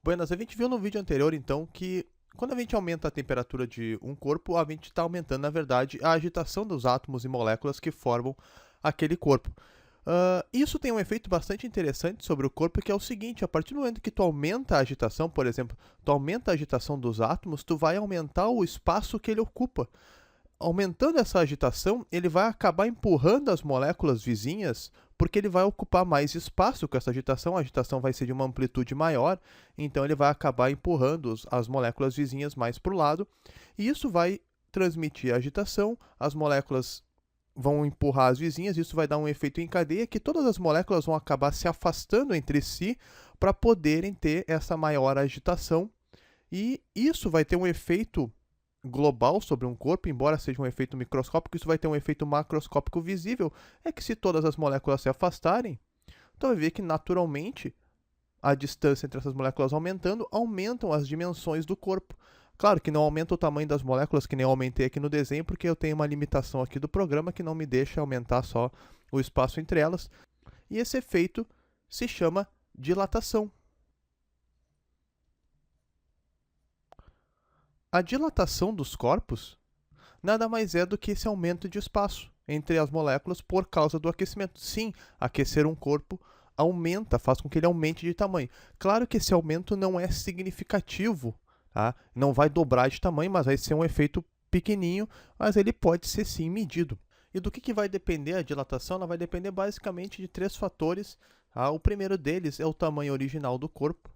Buenas, a gente viu no vídeo anterior, então, que quando a gente aumenta a temperatura de um corpo, a gente está aumentando, na verdade, a agitação dos átomos e moléculas que formam aquele corpo. Isso tem um efeito bastante interessante sobre o corpo, que é o seguinte: a partir do momento que tu aumenta a agitação, por exemplo, tu aumenta a agitação dos átomos, tu vai aumentar o espaço que ele ocupa. Aumentando essa agitação, ele vai acabar empurrando as moléculas vizinhas, porque ele vai ocupar mais espaço com essa agitação. A agitação vai ser de uma amplitude maior, então ele vai acabar empurrando as moléculas vizinhas mais para o lado, e isso vai transmitir a agitação, as moléculas vão empurrar as vizinhas, isso vai dar um efeito em cadeia, que todas as moléculas vão acabar se afastando entre si para poderem ter essa maior agitação, e isso vai ter um efeito global sobre um corpo, embora seja um efeito microscópico, isso vai ter um efeito macroscópico visível. É que se todas as moléculas se afastarem, tu vai ver que naturalmente a distância entre essas moléculas aumentando, aumentam as dimensões do corpo. Claro que não aumenta o tamanho das moléculas, que nem eu aumentei aqui no desenho, porque eu tenho uma limitação aqui do programa que não me deixa aumentar só o espaço entre elas. E esse efeito se chama dilatação. A dilatação dos corpos nada mais é do que esse aumento de espaço entre as moléculas por causa do aquecimento. Sim, aquecer um corpo aumenta, faz com que ele aumente de tamanho. Claro que esse aumento não é significativo, tá? Não vai dobrar de tamanho, mas vai ser um efeito pequenininho, mas ele pode ser sim medido. E do que vai depender a dilatação? Ela vai depender basicamente de três fatores. Tá? O primeiro deles é o tamanho original do corpo.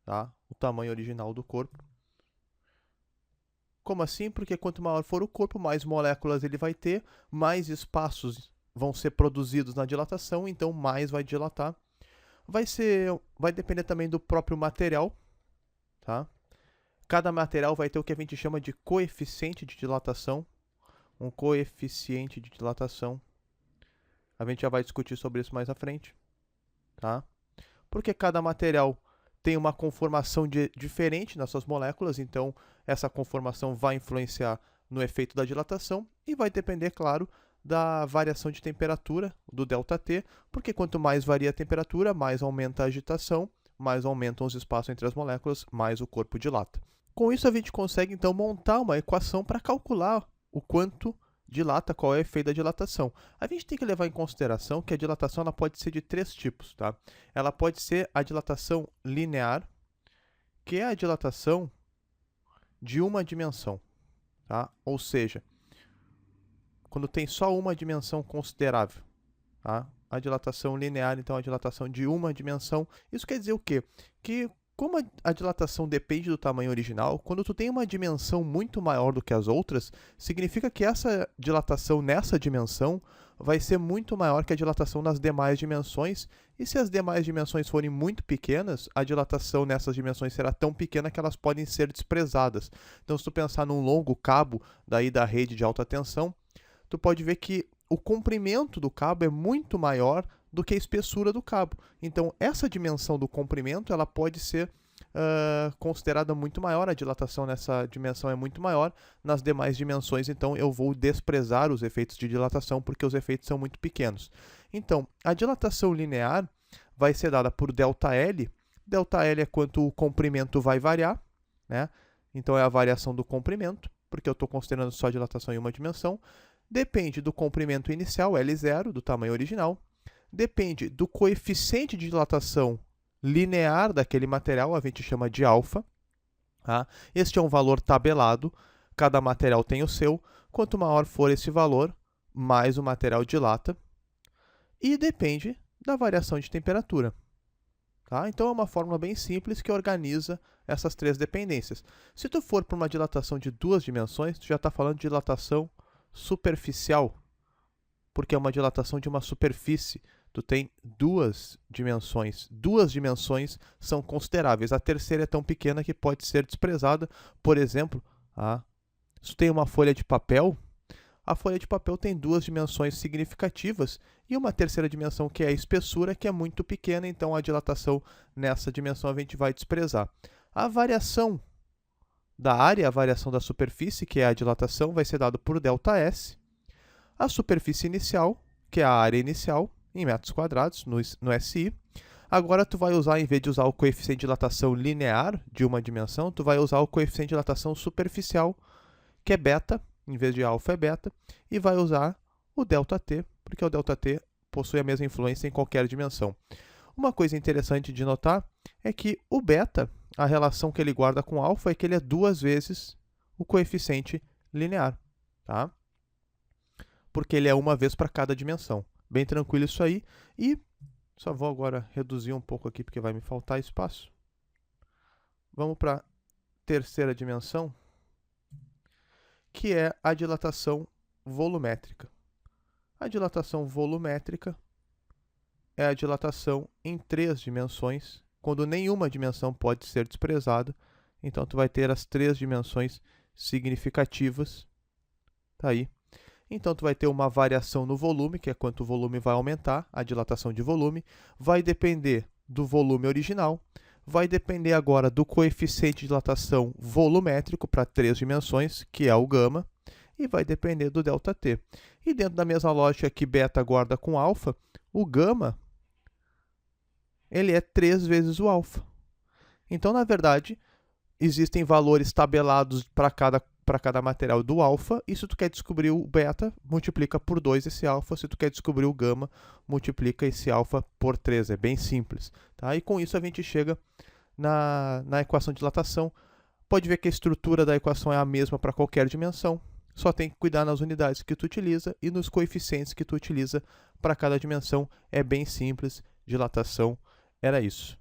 Tá? O tamanho original do corpo. Como assim? Porque quanto maior for o corpo, mais moléculas ele vai ter, mais espaços vão ser produzidos na dilatação, então mais vai dilatar. Vai depender também do próprio material, tá? Cada material vai ter o que a gente chama de coeficiente de dilatação, um coeficiente de dilatação. A gente já vai discutir sobre isso mais à frente, tá? Porque cada material tem uma conformação diferente nas suas moléculas, então essa conformação vai influenciar no efeito da dilatação e vai depender, claro, da variação de temperatura, do ΔT, porque quanto mais varia a temperatura, mais aumenta a agitação, mais aumentam os espaços entre as moléculas, mais o corpo dilata. Com isso, a gente consegue, então, montar uma equação para calcular o quanto dilata, qual é o efeito da dilatação. A gente tem que levar em consideração que a dilatação ela pode ser de três tipos, tá? Ela pode ser a dilatação linear, que é a dilatação de uma dimensão, tá? Ou seja, quando tem só uma dimensão considerável, tá? A dilatação linear, então, é a dilatação de uma dimensão. Isso quer dizer o quê? Que como a dilatação depende do tamanho original, quando tu tem uma dimensão muito maior do que as outras, significa que essa dilatação nessa dimensão vai ser muito maior que a dilatação nas demais dimensões, e se as demais dimensões forem muito pequenas, a dilatação nessas dimensões será tão pequena que elas podem ser desprezadas. Então, se tu pensar num longo cabo daí da rede de alta tensão, tu pode ver que o comprimento do cabo é muito maior do que a espessura do cabo. Então, essa dimensão do comprimento ela pode ser considerada muito maior, a dilatação nessa dimensão é muito maior, nas demais dimensões, então eu vou desprezar os efeitos de dilatação, porque os efeitos são muito pequenos. Então, a dilatação linear vai ser dada por ΔL. ΔL é quanto o comprimento vai variar, né? Então, é a variação do comprimento, porque eu estou considerando só a dilatação em uma dimensão. Depende do comprimento inicial, L0, do tamanho original. Depende do coeficiente de dilatação linear daquele material, a gente chama de alfa. Tá? Este é um valor tabelado, cada material tem o seu. Quanto maior for esse valor, mais o material dilata. E depende da variação de temperatura. Tá? Então, é uma fórmula bem simples que organiza essas três dependências. Se tu for para uma dilatação de duas dimensões, tu já está falando de dilatação superficial, porque é uma dilatação de uma superfície. Tu tem duas dimensões. Duas dimensões são consideráveis. A terceira é tão pequena que pode ser desprezada. Por exemplo, se tu tem uma folha de papel, a folha de papel tem duas dimensões significativas e uma terceira dimensão, que é a espessura, que é muito pequena, então a dilatação nessa dimensão a gente vai desprezar. A variação da área, a variação da superfície, que é a dilatação, vai ser dada por ΔS. A superfície inicial, que é a área inicial, em metros quadrados, no SI. Agora tu vai usar, em vez de usar o coeficiente de dilatação linear de uma dimensão, tu vai usar o coeficiente de dilatação superficial, que é beta, em vez de alfa é beta, e vai usar o ΔT, porque o ΔT possui a mesma influência em qualquer dimensão. Uma coisa interessante de notar é que o beta, a relação que ele guarda com alfa é que ele é 2 vezes o coeficiente linear, tá? Porque ele é uma vez para cada dimensão. Bem tranquilo isso aí. E só vou agora reduzir um pouco aqui, porque vai me faltar espaço. Vamos para a terceira dimensão, que é a dilatação volumétrica. A dilatação volumétrica é a dilatação em 3 dimensões, quando nenhuma dimensão pode ser desprezada. Então, tu vai ter as 3 dimensões significativas. Tá aí. Então, tu vai ter uma variação no volume, que é quanto o volume vai aumentar, a dilatação de volume. Vai depender do volume original. Vai depender agora do coeficiente de dilatação volumétrico para 3 dimensões, que é o gama. E vai depender do ΔT. E dentro da mesma lógica que beta guarda com alfa, o gama ele é 3 vezes o alfa. Então, na verdade, existem valores tabelados para cada material do alfa, e se tu quer descobrir o beta, multiplica por 2 esse alfa. Se tu quer descobrir o gama, multiplica esse alfa por 3. É bem simples. Tá? E com isso a gente chega na equação de dilatação. Pode ver que a estrutura da equação é a mesma para qualquer dimensão. Só tem que cuidar nas unidades que tu utiliza e nos coeficientes que tu utiliza para cada dimensão. É bem simples. Dilatação era isso.